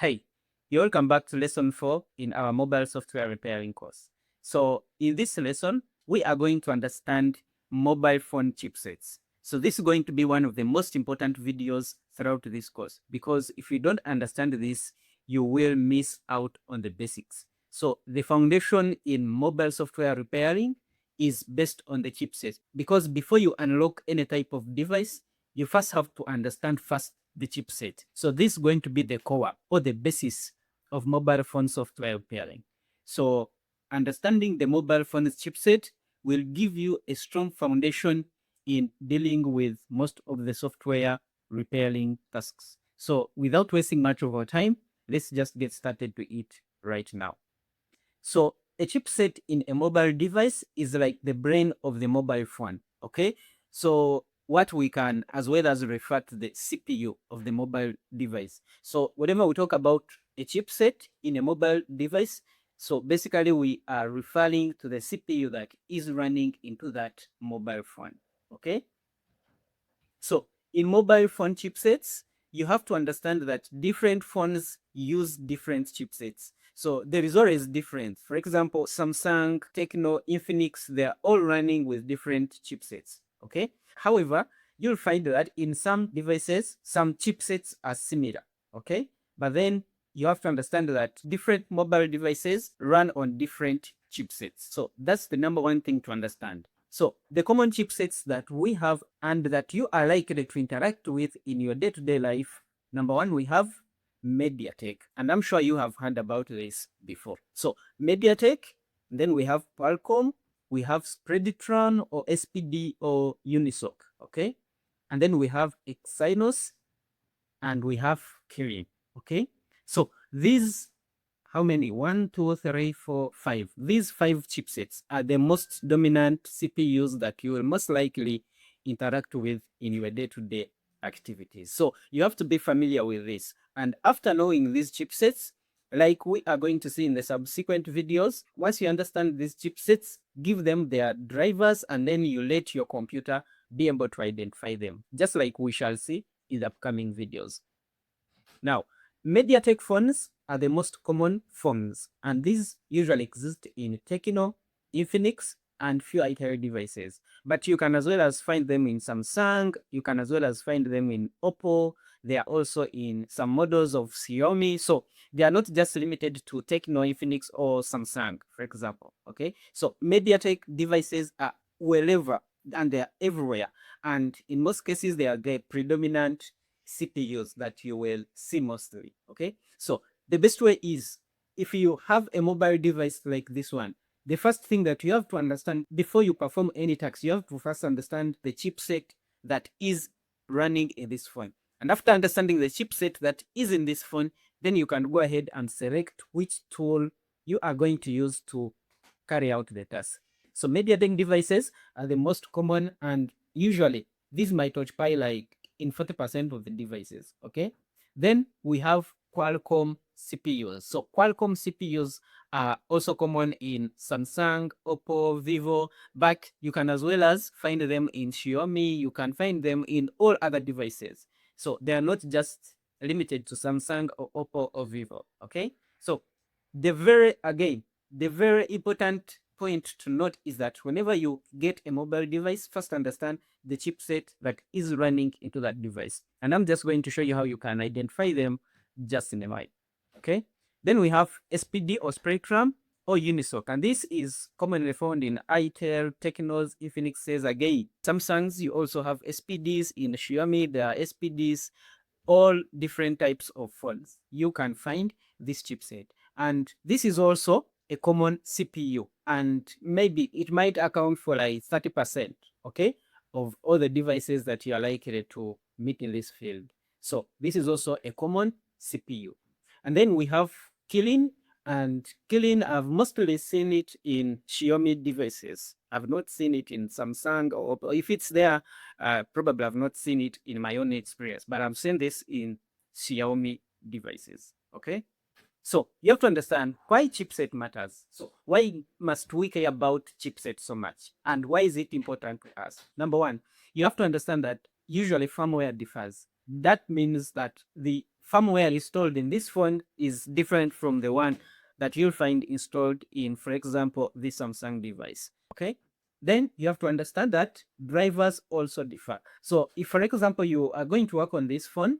Hey, you're welcome back to lesson 4 in our mobile software repairing course. So in this lesson, we are going to understand mobile phone chipsets. So this is going to be one of the most important videos throughout this course, because if you don't understand this, you will miss out on the basics. So the foundation in mobile software repairing is based on the chipset, because before you unlock any type of device, you first have to understand the chipset. So this is going to be the core or the basis of mobile phone software repairing. So understanding the mobile phone's chipset will give you a strong foundation in dealing with most of the software repairing tasks. So without wasting much of our time, let's just get started to it right now. So a chipset in a mobile device is like the brain of the mobile phone, okay? So what we can as well as refer to the CPU of the mobile device. So whenever we talk about a chipset in a mobile device, so basically we are referring to the CPU that is running into that mobile phone, okay? So in mobile phone chipsets, you have to understand that different phones use different chipsets. So there is always difference. For example, Samsung, Tecno, Infinix, they're all running with different chipsets, okay? However, you'll find that in some devices, some chipsets are similar, okay? But then you have to understand that different mobile devices run on different chipsets. So that's the number one thing to understand. So the common chipsets that we have and that you are likely to interact with in your day-to-day life, number one, we have MediaTek. And I'm sure you have heard about this before. So MediaTek, then we have Qualcomm, we have Spreadtron or SPD or Unisoc, okay? And then we have Exynos and we have Kirin, okay? So these, how many? 1, 2, 3, 4, 5. These 5 chipsets are the most dominant CPUs that you will most likely interact with in your day-to-day activities. So you have to be familiar with this. And after knowing these chipsets, like we are going to see in the subsequent videos, once you understand these chipsets, give them their drivers, and then you let your computer be able to identify them, just like we shall see in the upcoming videos. Now, MediaTek phones are the most common phones, and these usually exist in Tecno, Infinix, and few Itel devices. But you can as well as find them in Samsung, you can as well as find them in Oppo, they are also in some models of Xiaomi. So they are not just limited to Tecno, Infinix, or Samsung, for example, okay? So MediaTek devices are wherever, and they are everywhere. And in most cases, they are the predominant CPUs that you will see mostly, okay? So the best way is, if you have a mobile device like this one, the first thing that you have to understand before you perform any task, you have to first understand the chipset that is running in this phone. And after understanding the chipset that is in this phone, then you can go ahead and select which tool you are going to use to carry out the task. So MediaTek devices are the most common, and usually these might occupy like in 40% of the devices, okay? Then we have Qualcomm CPUs. So Qualcomm CPUs are also common in Samsung, Oppo, Vivo, but you can as well as find them in Xiaomi, you can find them in all other devices. So they are not just limited to Samsung or Oppo or Vivo, okay? So the very important point to note is that whenever you get a mobile device, first understand the chipset that is running into that device. And I'm just going to show you how you can identify them just in a while, okay? Then we have SPD or Spectrum or Unisoc, and this is commonly found in Itel, Tecnos, Infinixes, again. Samsungs, you also have SPDs. In Xiaomi, there are SPDs. All different types of phones, you can find this chipset. And this is also a common CPU, and maybe it might account for like 30%, okay, of all the devices that you are likely to meet in this field. So this is also a common CPU. And then we have Kirin, and Kirin, I've mostly seen it in Xiaomi devices. I've not seen it in Samsung, or if it's there, probably I've not seen it in my own experience, but I've seen this in Xiaomi devices, okay? So you have to understand why chipset matters. So why must we care about chipset so much? And why is it important to us? Number one, you have to understand that usually firmware differs. That means that the firmware installed in this phone is different from the one that you'll find installed in, for example, this Samsung device. Okay. Then you have to understand that drivers also differ. So if, for example, you are going to work on this phone,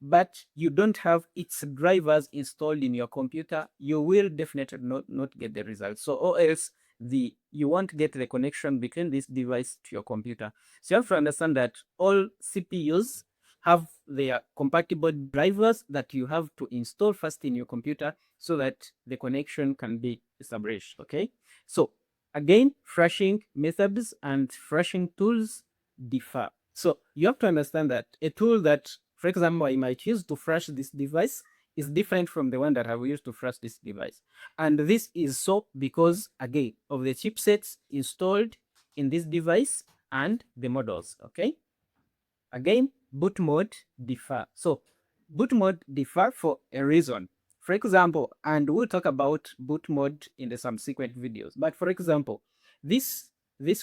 but you don't have its drivers installed in your computer, you will definitely not get the results. So, or else you won't get the connection between this device to your computer. So you have to understand that all CPUs have their compatible drivers that you have to install first in your computer so that the connection can be established. Okay. So again, flashing methods and flashing tools differ. So you have to understand that a tool that, for example, I might use to flash this device is different from the one that I will use to flash this device. And this is so because, again, of the chipsets installed in this device and the models. Okay. Again, boot mode differ. So boot mode differ for a reason. For example, and we'll talk about boot mode in the subsequent videos. But for example, this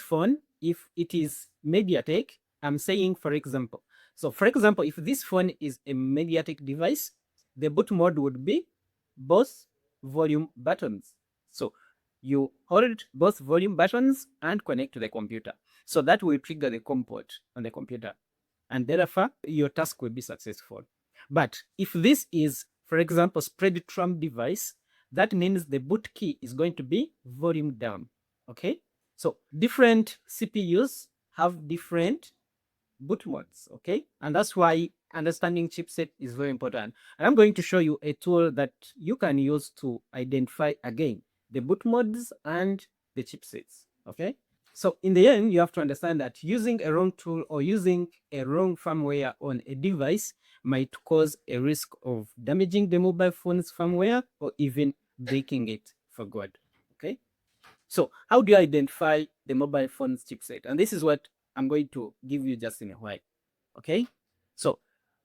phone, if it is MediaTek, I'm saying for example. So for example, if this phone is a MediaTek device, the boot mode would be both volume buttons. So you hold both volume buttons and connect to the computer. So that will trigger the COM port on the computer, and therefore your task will be successful. But if this is, for example, spread trump device, that means the boot key is going to be volume down. Okay, so different CPUs have different boot modes. Okay, and that's why understanding chipset is very important. And I'm going to show you a tool that you can use to identify again the boot modes and the chipsets. Okay, so in the end, you have to understand that using a wrong tool or using a wrong firmware on a device might cause a risk of damaging the mobile phone's firmware or even breaking it for good. Okay, so how do you identify the mobile phone's chipset? And this is what I'm going to give you just in a while. Okay, so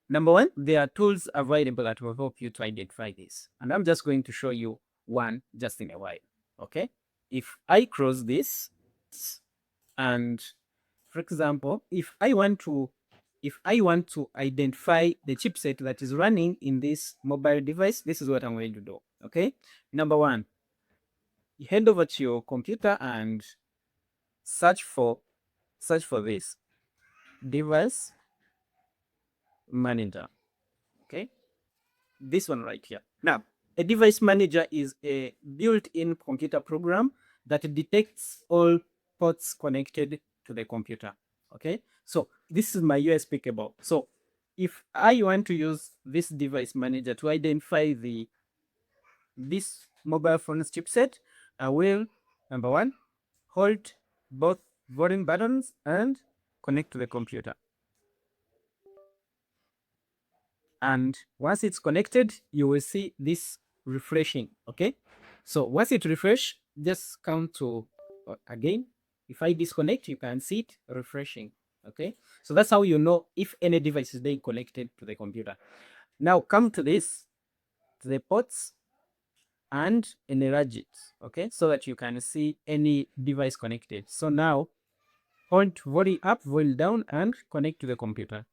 number one, there are tools available that will help you to identify this. And I'm just going to show you one just in a while. Okay, if I close this, and for example, if I want to identify the chipset that is running in this mobile device, this is what I'm going to do. Okay, number one, you head over to your computer and search for this device manager. Okay, this one right here. Now, a device manager is a built-in computer program that detects all ports connected to the computer. Okay, so this is my USB cable. So if I want to use this device manager to identify this mobile phone's chipset, I will, number one, hold both volume buttons and connect to the computer. And once it's connected, you will see this refreshing. Okay, so once it refresh, just count to again. If I disconnect, you can see it refreshing. Okay, so that's how you know if any device is being connected to the computer. Now come to this, to the ports, and enlarge it. Okay, so that you can see any device connected. So now hold volume up, volume down, and connect to the computer.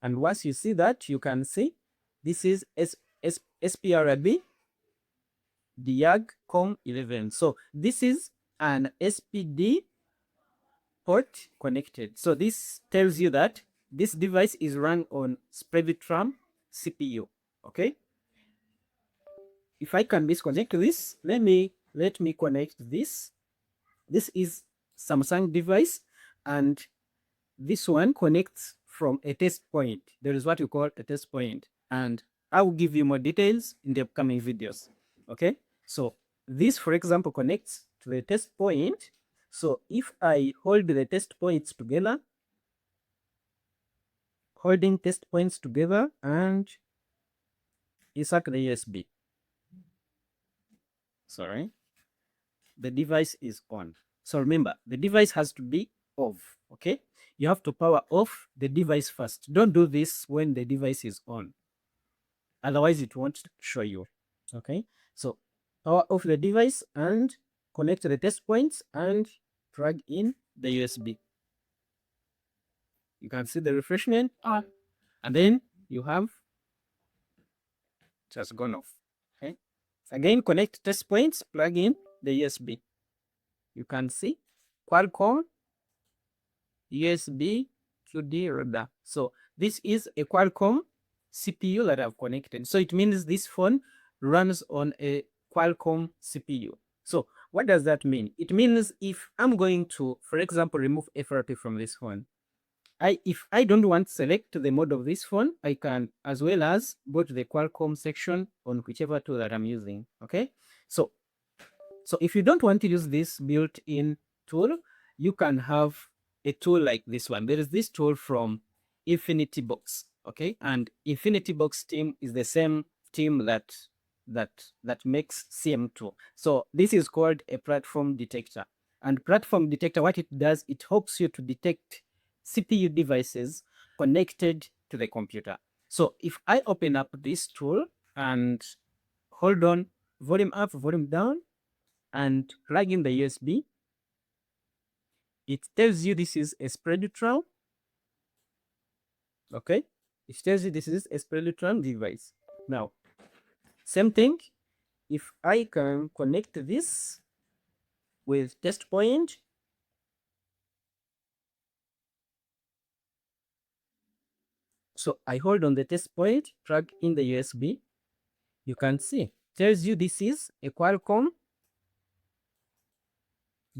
And once you see that, you can see this is SPRB Diag COM 11. So this is an SPD port connected. So this tells you that this device is run on Sprevitram CPU. Okay. If I can disconnect this, let me connect this. This is Samsung device, and this one connects from a test point. There is what you call a test point, and I will give you more details in the upcoming videos. Okay, so this, for example, connects to the test point. So if I hold the test points together, holding test points together, and insert the USB. Sorry, the device is on. So remember, the device has to be off. Okay, you have to power off the device first. Don't do this when the device is on, otherwise it won't show you. Okay, so power off the device and connect the test points and plug in the USB. You can see the refreshment, and then you have it has gone off. Okay. Again, connect test points, plug in the USB. You can see Qualcomm USB QD reader. So this is a Qualcomm CPU that I've connected. So it means this phone runs on a Qualcomm CPU. So what does that mean? It means if I'm going to, for example, remove FRP from this phone, if I don't want to select the mode of this phone, I can as well as go to the Qualcomm section on whichever tool that I'm using. Okay, so if you don't want to use this built-in tool, you can have a tool like this one. There is this tool from Infinity Box. Okay, and Infinity Box team is the same team that makes CM2. So this is called a platform detector. And platform detector, what it does, it helps you to detect CPU devices connected to the computer. So if I open up this tool and hold on, volume up, volume down, and plug in the USB, it tells you this is a spread neutral. Okay, it tells you this is a spread neutral device. Now, same thing, if I can connect this with test point, so I hold on the test point, plug in the USB, you can see, tells you this is a Qualcomm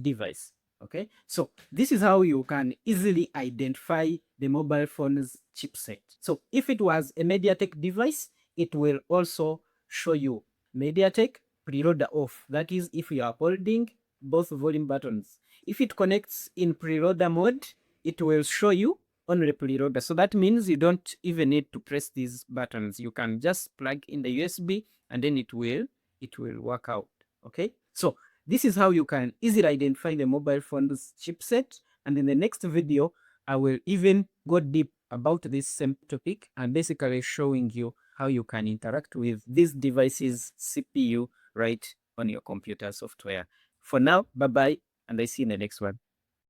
device. Okay, so this is how you can easily identify the mobile phone's chipset. So if it was a MediaTek device, it will also show you MediaTek preloader off. That is if you are holding both volume buttons. If it connects in preloader mode, it will show you only preloader. So that means you don't even need to press these buttons. You can just plug in the USB and then it will work out. Okay, so this is how you can easily identify the mobile phone's chipset. And in the next video, I will even go deep about this same topic and basically showing you how you can interact with this device's CPU right on your computer software. For now, bye-bye, and I see you in the next one.